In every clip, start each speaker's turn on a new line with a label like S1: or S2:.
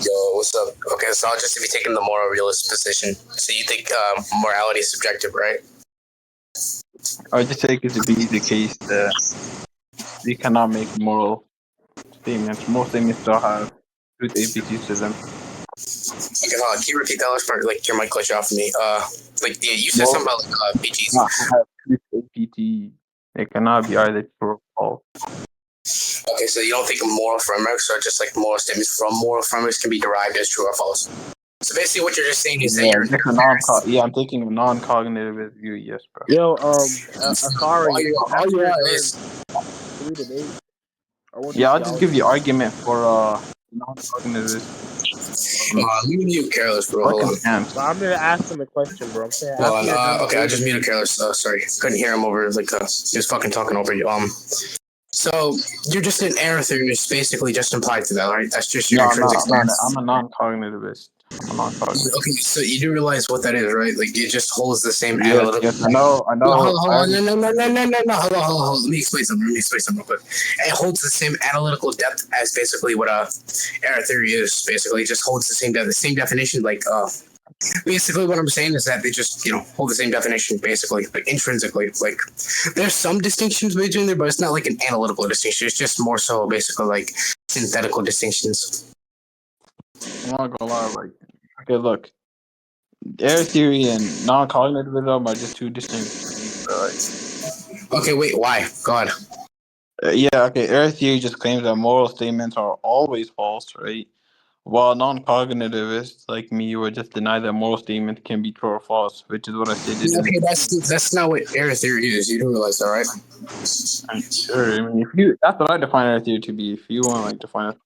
S1: Yo, what's up? Okay, so I'll just be taking the moral realist position. So you think morality is subjective, right?
S2: I would just take it to be the case that you cannot make moral statements. Moral statements still have truth APTs to them.
S1: Okay, hold on. Can you repeat that last part? Like your mic glitched off me. Like yeah, you said
S2: Moral
S1: something about like PGs.
S2: not have truth APT. It cannot be either true or false.
S1: Okay, so you don't think moral frameworks or just like moral statements from moral frameworks can be derived as true or false? So basically, what you're just saying is that you're
S2: I'm taking a non-cognitive view. Yes, bro.
S3: Yo, sorry.
S1: all you are is
S2: Yeah, I'll just give you argument for non-cognitive.
S1: you mute careless, bro. Hold on.
S3: I'm gonna ask him a question, bro. I'm saying.
S1: Okay, I just muted careless. Sorry, couldn't hear him over like he was fucking talking over you. So you're just an error theory is basically just implied to that, right? That's just your intrinsic stance.
S2: I'm a non-cognitivist.
S1: Okay, so you do realize what that is, right? Like it just holds the same
S2: analytical. Yes, I know.
S1: Hold on. No. Hold on. Let me explain something real quick. It holds the same analytical depth as basically what error theory is. Basically, it just holds the same definition. Like basically, what I'm saying is that they just hold the same definition. Basically, like intrinsically, like there's some distinctions between there, but it's not like an analytical distinction. It's just more so basically like synthetical distinctions.
S2: I'm not gonna lie, like, okay, look, error theory and non-cognitivism are just two distinct things, right?
S1: Okay, wait, why? God.
S2: Yeah, okay, error theory just claims that moral statements are always false, right? While non-cognitivists like me would just deny that moral statements can be true or false, which is what I stated.
S1: Okay, that's not what error theory is. You do realize that, right?
S2: I'm sure. I mean, that's what I define error theory to be. If you want to define it,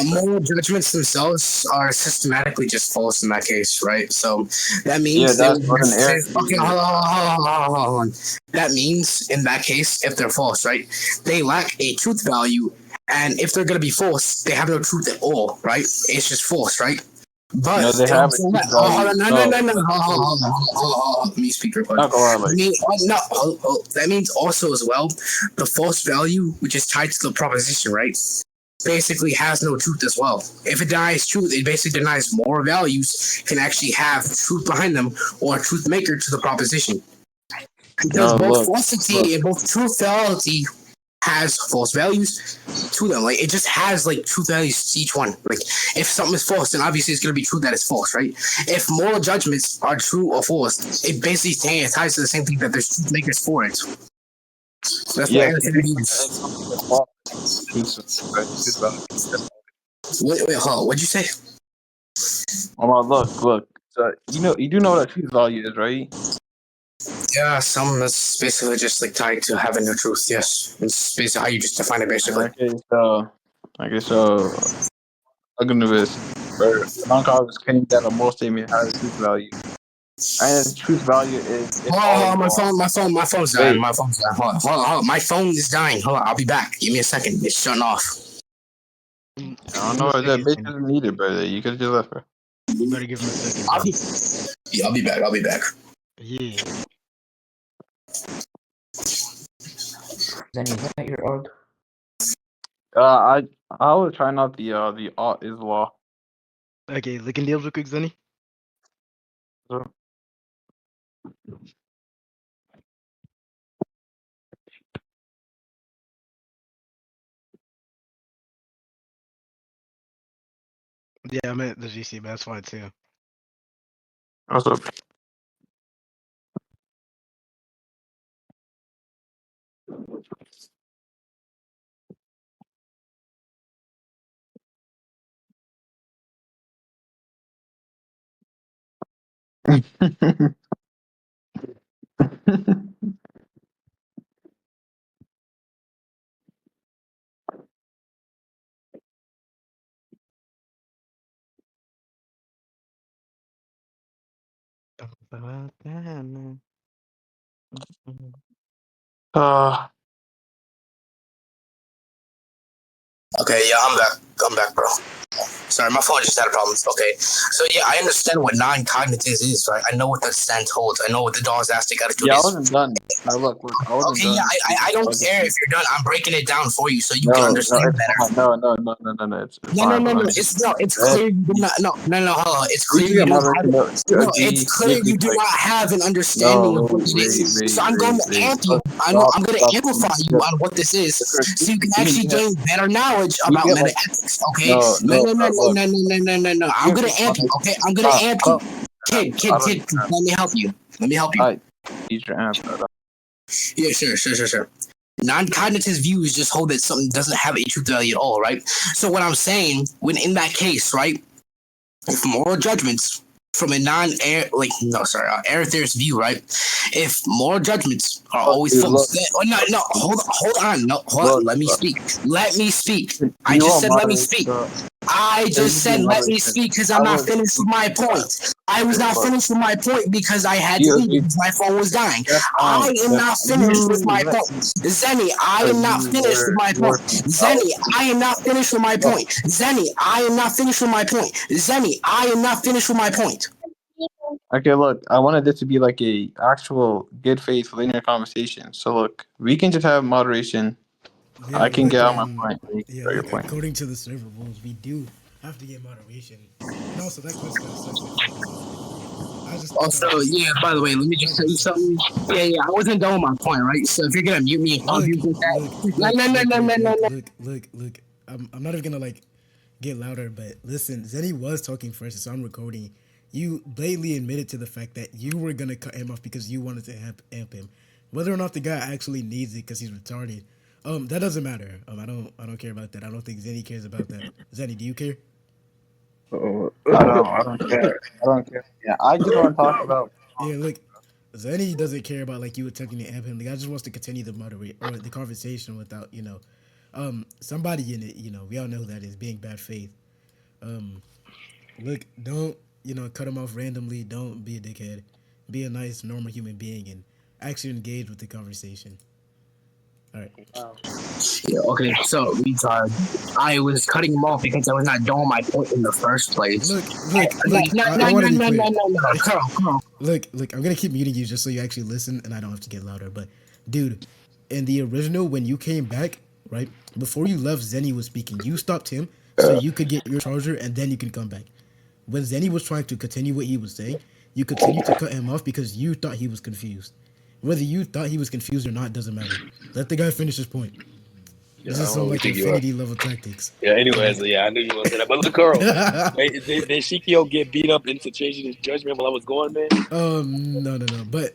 S1: moral judgments themselves are systematically just false in that case, right? So that means
S2: that's what an error.
S1: Okay, hold on. That means in that case, if they're false, right, they lack a truth value. And if they're going to be false, they have no truth at all, right? It's just false, right? But
S2: no, they have a truth value.
S1: Let me speak real quick. That means also as well, the false value, which is tied to the proposition, right, basically has no truth as well. If it denies truth, it basically denies moral values can actually have truth behind them or a truth maker to the proposition. Because both falsity and both truthfality has false values to them. Like it just has like truth values to each one. Like if something is false, then obviously it's gonna be true that it's false, right? If moral judgments are true or false, it basically ties to the same thing that there's truth makers for it. That's what everything means. Wait, hold on. What'd you say?
S2: Oh, look. So, you do know what a truth value is, right?
S1: Yeah, some that's basically just like tied to having no truth. Yes, it's basically how you just define it. Basically.
S2: Okay, so non-cognitive claim that a moral statement has a truth value, and the truth value is.
S1: My phone's dying. My phone's dying. Hold on. My phone is dying. Hold on, I'll be back. Give me a second. It's shutting off.
S2: I don't know if that bitch doesn't need it, brother. You could just left her.
S4: You better give him a second.
S1: I'll be back.
S4: Yeah.
S5: Zeni, is that your odd?
S2: I will try not the ought is law.
S4: Okay, licking deals real quick, Zeni.
S2: So.
S4: Yeah, I meant the GC, but that's fine too.
S2: What's up?
S1: Okay, yeah, I'm back, bro. Sorry, my phone just had problems. Okay, so yeah, I understand what non-cognitive is, right? I know what the stand holds. I know what the dog's-astic attitude
S2: Yeah, I
S1: is.
S2: wasn't done. Look, I wasn't
S1: Okay,
S2: done.
S1: yeah, I don't care if you're done. I'm breaking it down for you so you can
S2: No,
S1: understand
S2: it's
S1: better.
S2: fine. No. It's fine. But let me just.
S1: It's clear you do not. No. Hold on. It's clear you don't have. No, it's clear you do not have an understanding of what it is. So I'm going to amp you. I'm going to amplify you on what this is, so you can actually gain better knowledge about meta ethics. Okay? No. I'm going to amp you. Okay? I'm going to amp you. Kid. Let me help you.
S2: Use your amp.
S1: Yeah, sure. Non-cognitive views just hold that something doesn't have a truth value at all, right? So what I'm saying, when in that case, right, if moral judgments from a air theorist view, right? If moral judgments are always false, hold on. Let me speak. I just said let me speak. I just said let me speak because I'm not finished with my point. I was not finished with my point because I had to leave because my phone was dying. I am not finished with my point. Zeni, I am not finished with my point. Zeni, I am not finished with my point. Zeni, I am not finished with my point. Zeni, I am not finished with my point.
S2: Okay, look, I wanted this to be like a actual good faith linear conversation. So look, we can just have moderation.
S4: Yeah,
S2: I can
S4: look,
S2: get out my point.
S4: yeah,
S2: Your
S4: look,
S2: point.
S4: according to the server rules, we do have to get moderation. And also, that question is such a I just
S1: Also, yeah, by the way, let me just tell you something. Yeah, I wasn't done with my point, right? So if you're gonna mute me and argue with that,
S4: look. I'm not even gonna like get louder, but listen, Zeni was talking first, so I'm recording. You blatantly admitted to the fact that you were gonna cut him off because you wanted to amp him, whether or not the guy actually needs it because he's retarded. That doesn't matter. I don't care about that. I don't think Zeni cares about that. Zeni, do you care?
S2: I don't care. Yeah, I just want to talk about.
S4: Yeah, look, Zeni doesn't care about like you attempting to amp him. The guy just wants to continue the moderate or the conversation without somebody in it. We all know who that is being bad faith. Look, don't cut him off randomly. Don't be a dickhead. Be a nice, normal human being and actually engage with the conversation. All right.
S1: yeah, okay. So I was cutting him off because I was not doing my point in the first place.
S4: Look. I want to be clear.
S1: No, Carl.
S4: Look. I'm gonna keep muting you just so you actually listen, and I don't have to get louder. But, dude, in the original, when you came back, right before you left, Zeni was speaking. You stopped him so you could get your charger, and then you can come back. When Zeni was trying to continue what he was saying, you continued to cut him off because you thought he was confused. Whether you thought he was confused or not doesn't matter. Let the guy finish his point. This is some like infinity level tactics.
S5: Yeah, anyways, I knew you were going to say that. But look, Carl, did Shikio get beat up into changing his judgment while I was going, man?
S4: No. But,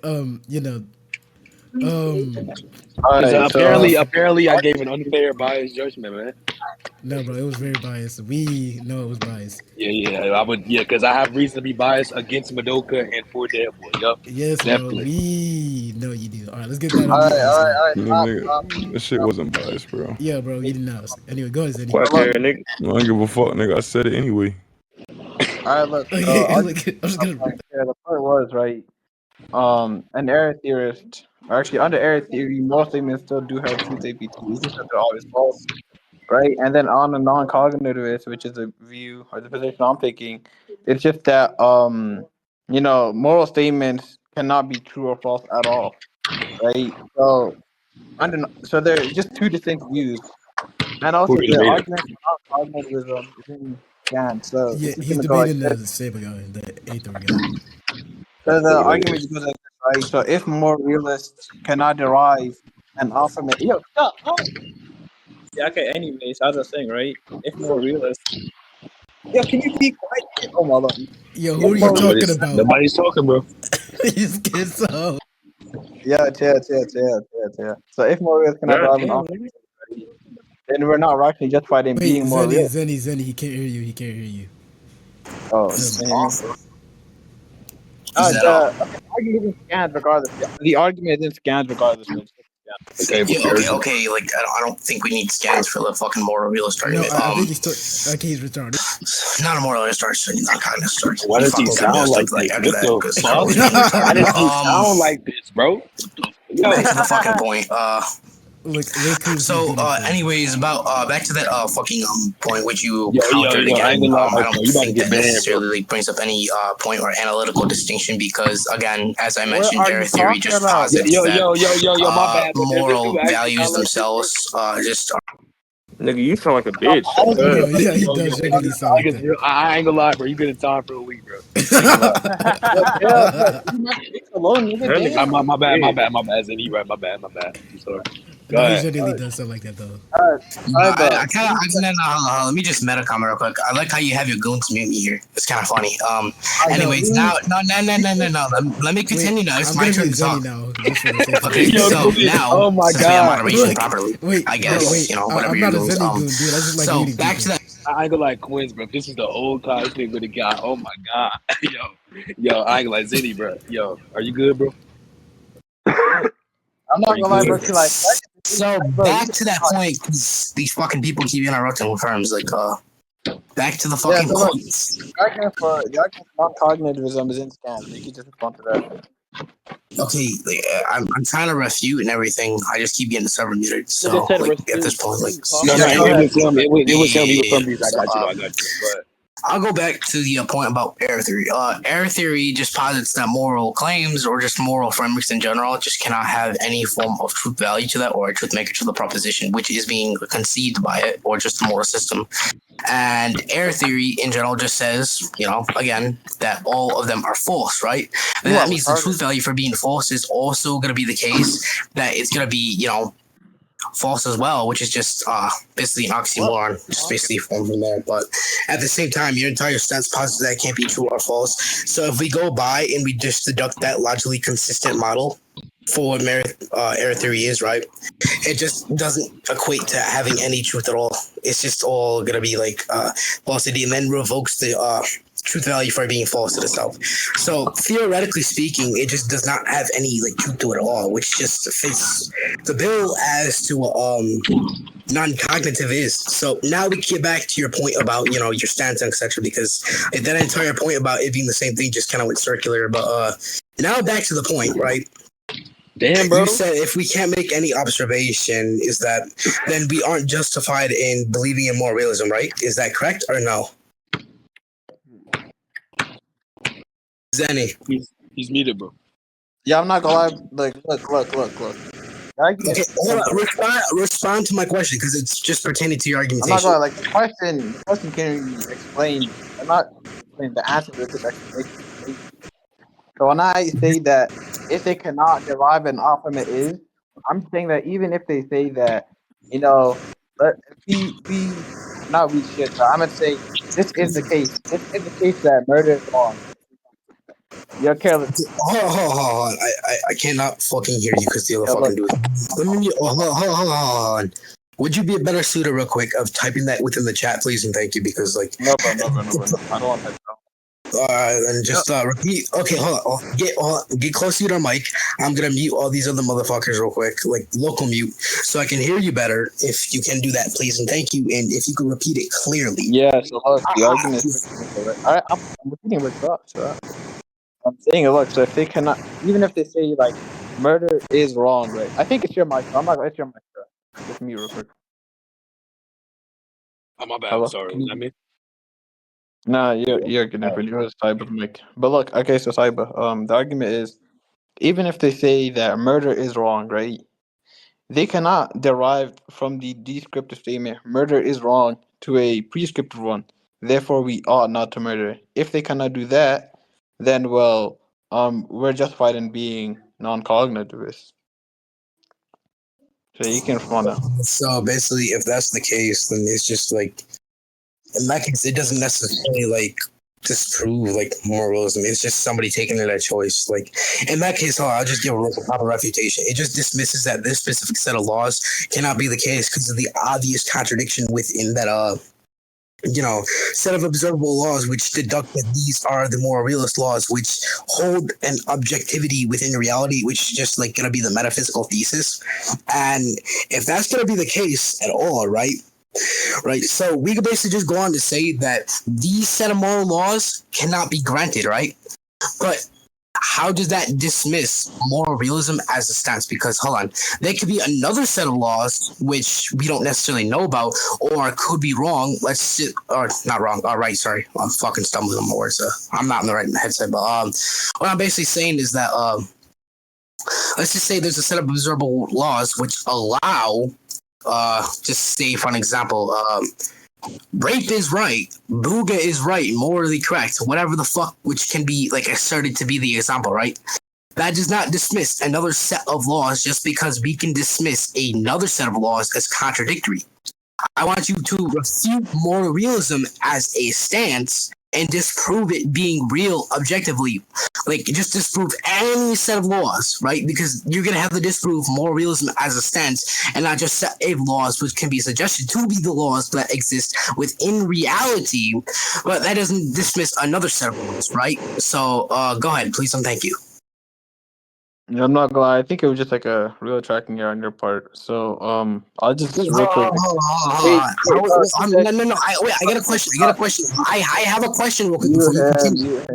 S5: apparently I gave an unfair, biased judgment, man.
S4: No, bro, it was very biased. We know it was biased.
S5: I would, because I have reason to be biased against Madoka and for Deadboy. Yup.
S4: Yes,
S5: definitely.
S4: Bro, we know you do. All right, let's get that on.
S2: All right.
S6: Nigga, this shit wasn't biased, bro.
S4: Yeah, bro, you didn't ask. Anyway, go ahead, Zeddy.
S6: I don't give a fuck, nigga. I said it anyway.
S2: All right, look.
S4: I'm just gonna.
S2: The point was right. An error theorist, or actually under error theory, most statements still do have truth APT. It's just that they're always false, right? And then on the non-cognitivist, which is a view or the position I'm taking, it's just that moral statements cannot be true or false at all, right? So there's just two distinct views, and also the argument for non-cognitivism is in Scan. So
S4: yeah, he's debating the Seiba guy, the Aether guy.
S2: So the argument goes like this, right? So if more realists cannot derive an ultimate, stop. Yeah, okay. Anyways, as I was saying, right? If more realists, can you be quiet? Oh my lord.
S4: Yo, who are you talking about?
S5: Nobody's talking, bro.
S4: He's schizo.
S2: Yeah. So if more realists cannot derive an ultimate, then we're not actually justified in being more real.
S4: Zeni, he can't hear you.
S2: Oh, the argument isn't scans regardless.
S1: Okay. Like I don't think we need scans for the fucking moral realist argument.
S4: No, I think he's retarded.
S1: Not a moral realist argument, not cognitive argument.
S5: Why does he sound like that? Why does he sound like this, bro?
S1: Back to the fucking point.
S4: Like, Riku's
S1: So,
S4: beating for.
S1: anyways, about back to that fucking point which you
S5: Yo,
S1: countered
S5: I
S1: again.
S5: ain't gonna lie,
S1: I
S5: bro.
S1: don't
S5: You about to
S1: think
S5: get
S1: that
S5: banned, bro.
S1: necessarily like, brings up any point or analytical distinction because, again, as I
S3: What
S1: mentioned,
S3: are
S1: error
S3: you
S1: theory
S3: talking
S1: just
S3: about?
S1: posits that
S5: My bad, but does this
S1: moral
S5: dude actually
S1: values
S5: sound like this, bro?
S1: themselves just
S6: Nigga, you sound like a bitch. Shut
S4: Bro,
S6: up.
S4: yeah, he does genuinely sound like that.
S5: I ain't gonna lie, bro. You been in time for a week, bro. I ain't gonna lie.
S2: Yeah, leave my bitch alone, nigga.
S6: That nigga
S2: Damn.
S6: sound like a bitch.
S5: My bad, Zeni, right? My bad. I'm sorry. Go
S4: No, he
S5: ahead.
S4: genuinely does sound like that though.
S1: I kind of let me just meta comment real quick. I like how you have your goons mute me here. It's kind of funny. Anyways, now no. Let me continue now. It's
S4: I'm
S1: my
S4: gonna
S1: turn
S4: mute
S1: to talk.
S4: Zenny now, just for the sake of
S1: Okay,
S4: it.
S5: Yo,
S1: so
S5: dude,
S1: now
S5: oh my
S1: since we have
S5: God.
S1: moderation
S4: Look,
S1: properly,
S4: wait,
S1: I
S4: bro,
S1: guess
S4: wait.
S1: whatever
S4: I'm
S1: your
S4: not a
S1: goons.
S4: Zenny goon, dude. I just like
S1: So
S4: muting
S1: back
S4: people.
S1: to that.
S5: I ain't gonna like Quinns, bro. This is the old college nigga that got. Oh my God. Yo, I ain't gonna like Zeni, bro. Yo, are you good, bro?
S2: I'm
S5: Are
S2: not
S5: you
S2: gonna lie,
S5: good?
S2: bro. She like,
S1: So
S2: bro.
S1: back to that point, 'cause these fucking people keep interrupting with terms like back to the
S2: Yeah,
S1: fucking
S2: so look,
S1: points.
S2: the argument for non-cognitivism is in scans. You can just respond to that.
S1: Okay, like, I'm trying to refute and everything. I just keep getting the server muted. So
S3: Nigga said
S1: like at this
S3: refute.
S1: point,
S3: What are
S1: like
S3: you
S5: No,
S3: talking
S2: Yeah, go
S3: about?
S5: it
S2: ahead.
S5: was him. It was him. He was
S1: yeah.
S5: from these. I
S1: So,
S5: got you. I got you. But
S1: I'll go back to the point about error theory. Error theory just posits that moral claims or just moral frameworks in general just cannot have any form of truth value to that or a truth maker to the proposition, which is being conceived by it or just the moral system. And error theory in general just says, again, that all of them are false, right? And
S2: You are
S1: that means the
S2: retarded.
S1: truth value for being false is also going to be the case that it's going to be, false as well, which is just basically an oxymoron, just basically formed from there. But at the same time, your entire stance posits that it can't be true or false. So if we go by and we just deduct that logically consistent model for what error theory is, right? It just doesn't equate to having any truth at all. It's just all gonna be like falsity, and then revokes the truth value for being false to itself. So theoretically speaking, it just does not have any like truth to it at all, which just fits the bill as to non-cognitive is. So now we get back to your point about your stance and etc. Because that entire point about it being the same thing just kind of went circular. But now back to the point, right?
S5: damn, bro.
S1: You said if we can't make any observation, is that then we aren't justified in believing in more realism, right? Is that correct or no? Zenny.
S5: He's muted, bro.
S2: Yeah, I'm not gonna lie. Like, look. The argument.
S1: Okay, hold on. Respond to my question because it's just pertaining to your
S2: I'm not
S1: argumentation.
S2: gonna lie, like the question can be explained. I'm not explaining the answer to this explanation. So when I say that if they cannot derive an off from it is, I'm saying that even if they say that, let we not we should. But I'm gonna say this is the case. This is the case that murder is wrong. You're careless.
S1: Hold on. I cannot fucking hear you because the other
S2: Yeah,
S1: fucking
S2: look,
S1: dude. Let me. Hold on. Would you be a better suitor, real quick, of typing that within the chat, please, and thank you, because like,
S2: no, bro. I don't want that.
S1: and just repeat. Okay, hold on. Get close to your mic. I'm gonna mute all these other motherfuckers real quick, like local mute, so I can hear you better. If you can do that, please, and thank you. And if you can repeat it clearly.
S2: Yeah. So look, the argument is. I'm repeating what you so I'm saying it. Look, so if they cannot, even if they say like murder is wrong, right? I think it's your mic. I'm not. It's your mic. Bro. Just mute real quick.
S5: Oh, my bad. I'm
S2: Hello.
S5: sorry. Was that me?
S2: Nah, you're getting really yours, Cyber mic. But look, okay, so Cyber, the argument is even if they say that murder is wrong, right? They cannot derive from the descriptive statement murder is wrong to a prescriptive one. Therefore, we ought not to murder. If they cannot do that, then we're justified in being non-cognitivists. So you can respond now.
S1: So basically, if that's the case, then it's just like in that case, it doesn't necessarily like disprove like moralism. It's just somebody taking it a choice. Like in that case, I'll just give a proper refutation. It just dismisses that this specific set of laws cannot be the case because of the obvious contradiction within that set of observable laws which deduct that these are the more realist laws which hold an objectivity within reality, which is just like gonna be the metaphysical thesis. And if that's gonna be the case at all, right? So we could basically just go on to say that these set of moral laws cannot be granted, right? But how does that dismiss moral realism as a stance? Because hold on, there could be another set of laws which we don't necessarily know about, or could be wrong. Or not wrong. All right, sorry, I'm fucking stumbling on my words. I'm not in the right headset, but what I'm basically saying is that let's just say there's a set of observable laws which allow, just say for an example, rape is right, booga is right, morally correct, whatever the fuck, which can be like asserted to be the example, right? That does not dismiss another set of laws just because we can dismiss another set of laws as contradictory. I want you to refute moral realism as a stance and disprove it being real objectively. Like, just disprove any set of laws, right? Because you're going to have to disprove moral realism as a stance and not just set of laws which can be suggested to be the laws that exist within reality. But that doesn't dismiss another set of laws, right? So, go ahead, please, and thank you.
S2: Yeah, I'm not gonna lie. I think it was just like a real tracking error on your part. So, I'll just real quick.
S1: No. I got a question. I have a question real quick before you continue.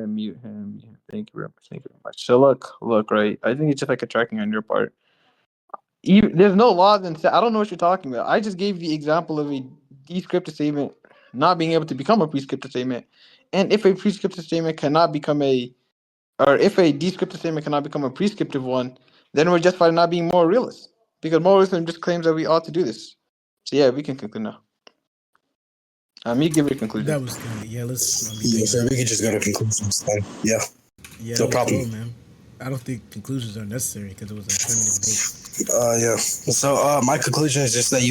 S2: Mute him. Thank you very much. Thank you very much. So look, right. I think it's just like a tracking on your part. There's no laws in. I don't know what you're talking about. I just gave the example of a descriptive statement not being able to become a prescriptive statement, and if a prescriptive statement cannot become or if a descriptive statement cannot become a prescriptive one, then we're justified in not being more realist. Because moralism just claims that we ought to do this. So yeah, we can conclude now. Me give it a conclusion.
S4: That was good. Yeah, let's.
S1: We can just go to conclusions then. Yeah.
S4: Yeah,
S1: No problem.
S4: Cool, man. I don't think conclusions are necessary because it was an affirmative debate.
S1: Yeah. So my conclusion is just that you